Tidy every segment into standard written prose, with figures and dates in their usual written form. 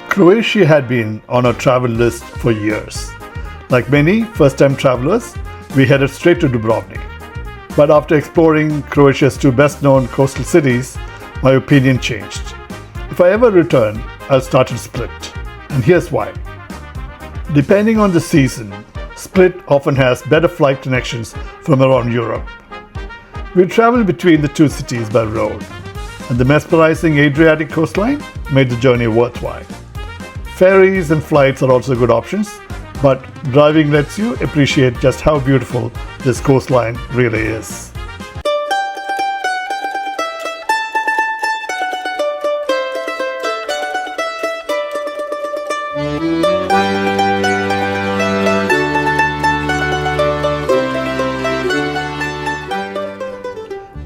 Croatia had been on our travel list for years. Like many first-time travelers, we headed straight to Dubrovnik. But after exploring Croatia's two best-known coastal cities, my opinion changed. If I ever return, I'll start in Split. And here's why. Depending on the season, Split often has better flight connections from around Europe. We traveled between the two cities by road, and the mesmerizing Adriatic coastline made the journey worthwhile. Ferries and flights are also good options, but driving lets you appreciate just how beautiful this coastline really is.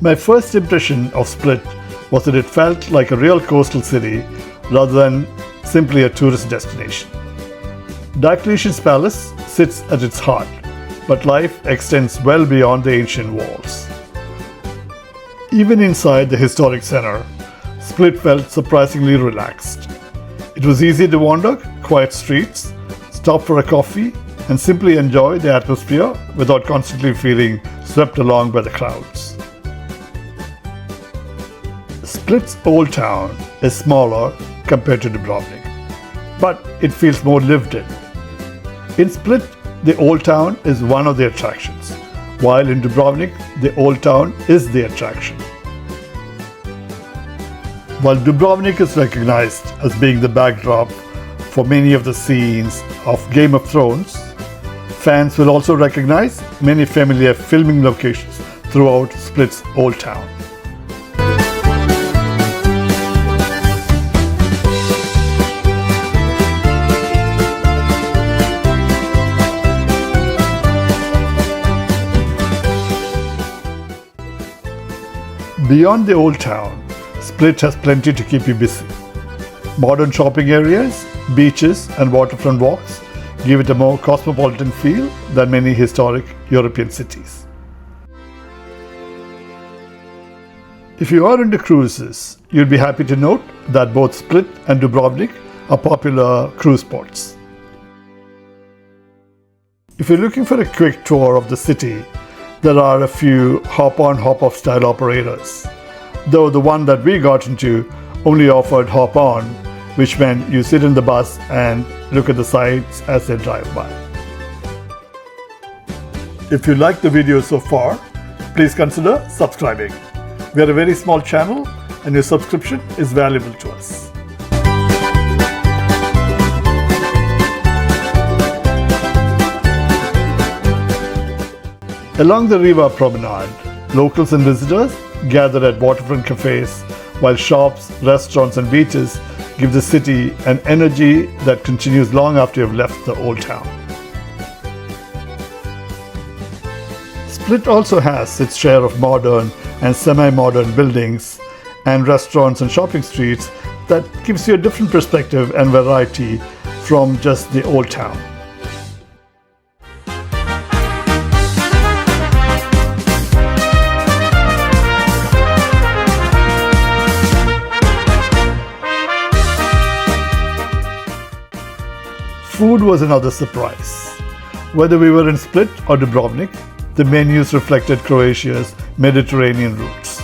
My first impression of Split was that it felt like a real coastal city rather than simply a tourist destination. Diocletian's palace sits at its heart, but life extends well beyond the ancient walls. Even inside the historic center, Split felt surprisingly relaxed. It was easy to wander quiet streets, stop for a coffee, and simply enjoy the atmosphere without constantly feeling swept along by the crowds. Split's old town is smaller compared to Dubrovnik, but it feels more lived in. In Split, the old town is one of the attractions, while in Dubrovnik, the old town is the attraction. While Dubrovnik is recognized as being the backdrop for many of the scenes of Game of Thrones, fans will also recognize many familiar filming locations throughout Split's old town. Beyond the old town, Split has plenty to keep you busy. Modern shopping areas, beaches, and waterfront walks give it a more cosmopolitan feel than many historic European cities. If you are into cruises, you'll be happy to note that both Split and Dubrovnik are popular cruise ports. If you're looking for a quick tour of the city, there are a few hop-on, hop-off style operators, though the one that we got into only offered hop-on, which meant you sit in the bus and look at the sights as they drive by. If you like the video so far, please consider subscribing. We are a very small channel and your subscription is valuable to us. Along the Riva promenade, locals and visitors gather at waterfront cafés, while shops, restaurants and beaches give the city an energy that continues long after you've left the old town. Split also has its share of modern and semi-modern buildings and restaurants and shopping streets that gives you a different perspective and variety from just the old town. Food was another surprise. Whether we were in Split or Dubrovnik, the menus reflected Croatia's Mediterranean roots.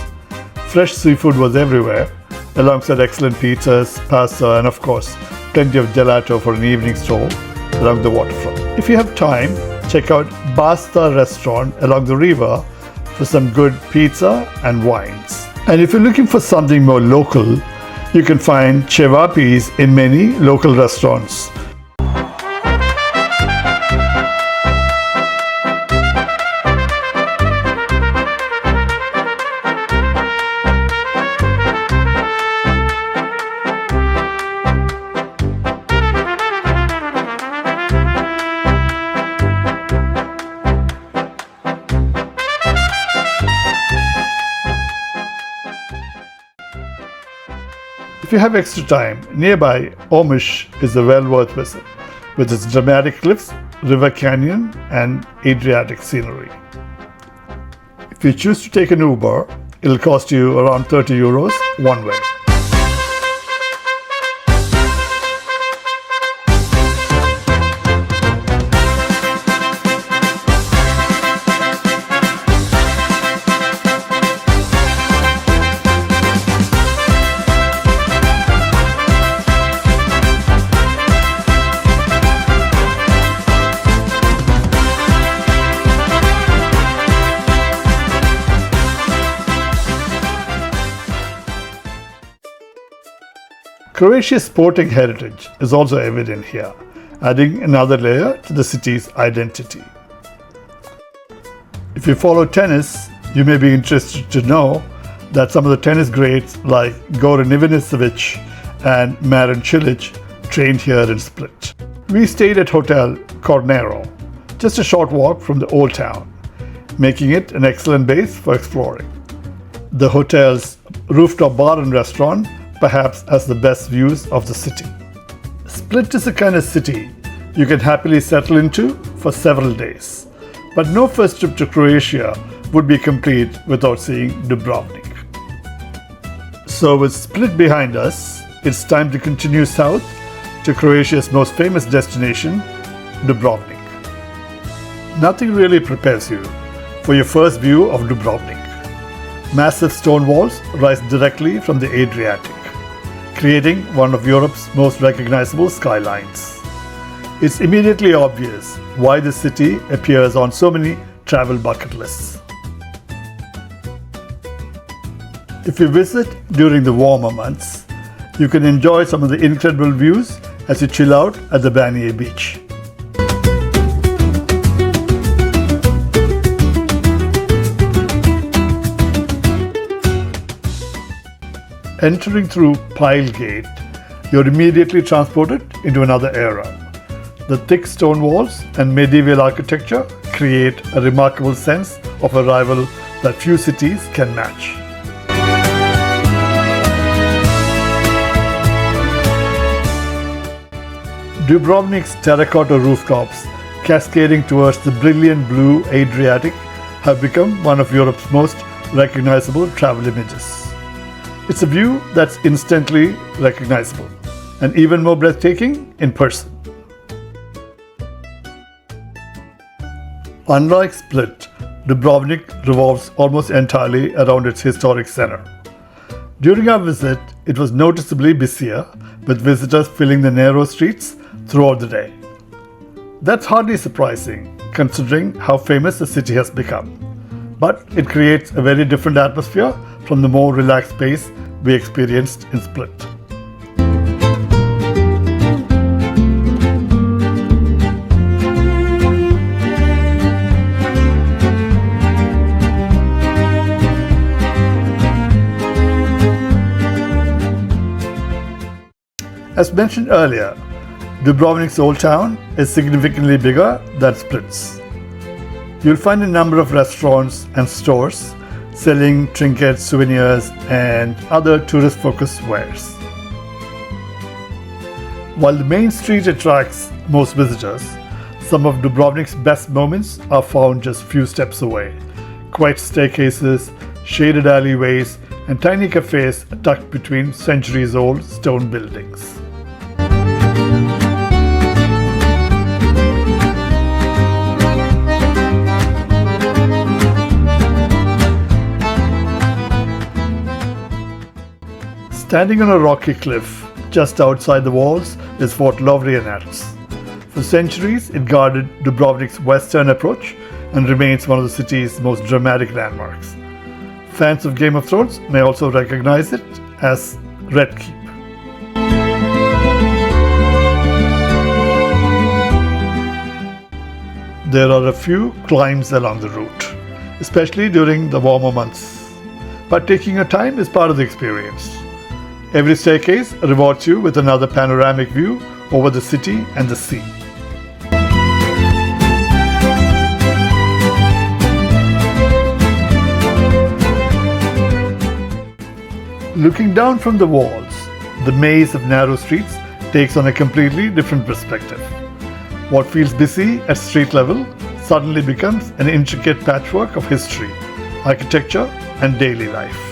Fresh seafood was everywhere, alongside excellent pizzas, pasta, and of course, plenty of gelato for an evening stroll along the waterfront. If you have time, check out Basta restaurant along the Riva for some good pizza and wines. And if you're looking for something more local, you can find cevapis in many local restaurants. If you have extra time, nearby Omish is a well worth visit, with its dramatic cliffs, Riva Canyon and Adriatic scenery. If you choose to take an Uber, it'll cost you around €30 one way. Croatia's sporting heritage is also evident here, adding another layer to the city's identity. If you follow tennis, you may be interested to know that some of the tennis greats like Goran Ivanisevic and Marin Cilic trained here in Split. We stayed at Hotel Cornero, just a short walk from the old town, making it an excellent base for exploring. The hotel's rooftop bar and restaurant perhaps has the best views of the city. Split is a kind of city you can happily settle into for several days, but no first trip to Croatia would be complete without seeing Dubrovnik. So with Split behind us, it's time to continue south to Croatia's most famous destination, Dubrovnik. Nothing really prepares you for your first view of Dubrovnik. Massive stone walls rise directly from the Adriatic, creating one of Europe's most recognizable skylines. It's immediately obvious why the city appears on so many travel bucket lists. If you visit during the warmer months, you can enjoy some of the incredible views as you chill out at the Banije beach. Entering through Pile Gate, you're immediately transported into another era. The thick stone walls and medieval architecture create a remarkable sense of arrival that few cities can match. Dubrovnik's terracotta rooftops, cascading towards the brilliant blue Adriatic, have become one of Europe's most recognizable travel images. It's a view that's instantly recognizable and even more breathtaking in person. Unlike Split, Dubrovnik revolves almost entirely around its historic center. During our visit, it was noticeably busier, with visitors filling the narrow streets throughout the day. That's hardly surprising, considering how famous the city has become. But it creates a very different atmosphere from the more relaxed pace we experienced in Split. As mentioned earlier, Dubrovnik's old town is significantly bigger than Split's. You'll find a number of restaurants and stores selling trinkets, souvenirs, and other tourist-focused wares. While the main street attracts most visitors, some of Dubrovnik's best moments are found just a few steps away. Quiet staircases, shaded alleyways, and tiny cafes tucked between centuries-old stone buildings. Standing on a rocky cliff just outside the walls is Fort Lovrijenac. For centuries, it guarded Dubrovnik's western approach and remains one of the city's most dramatic landmarks. Fans of Game of Thrones may also recognize it as Red Keep. There are a few climbs along the route, especially during the warmer months. But taking your time is part of the experience. Every staircase rewards you with another panoramic view over the city and the sea. Looking down from the walls, the maze of narrow streets takes on a completely different perspective. What feels busy at street level suddenly becomes an intricate patchwork of history, architecture, and daily life.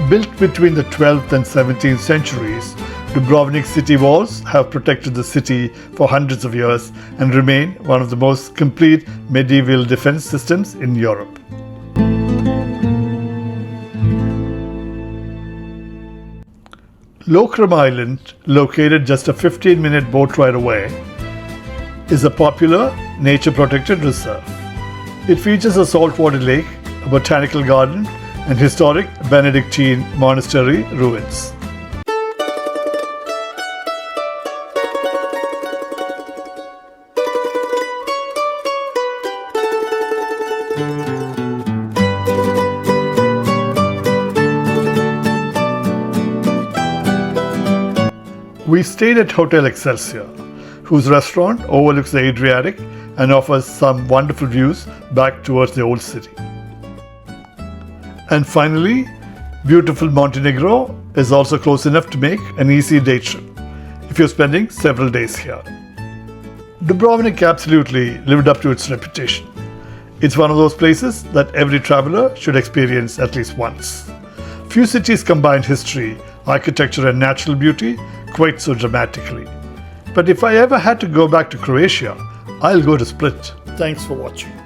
Built between the 12th and 17th centuries, Dubrovnik's city walls have protected the city for hundreds of years and remain one of the most complete medieval defense systems in Europe. Lokrum Island, located just a 15-minute boat ride away, is a popular nature-protected reserve. It features a saltwater lake, a botanical garden, and historic Benedictine monastery ruins. We stayed at Hotel Excelsior, whose restaurant overlooks the Adriatic and offers some wonderful views back towards the old city. And finally, beautiful Montenegro is also close enough to make an easy day trip if you're spending several days here. Dubrovnik absolutely lived up to its reputation. It's one of those places that every traveler should experience at least once. Few cities combine history, architecture and natural beauty quite so dramatically. But if I ever had to go back to Croatia, I'll go to Split. Thanks for watching.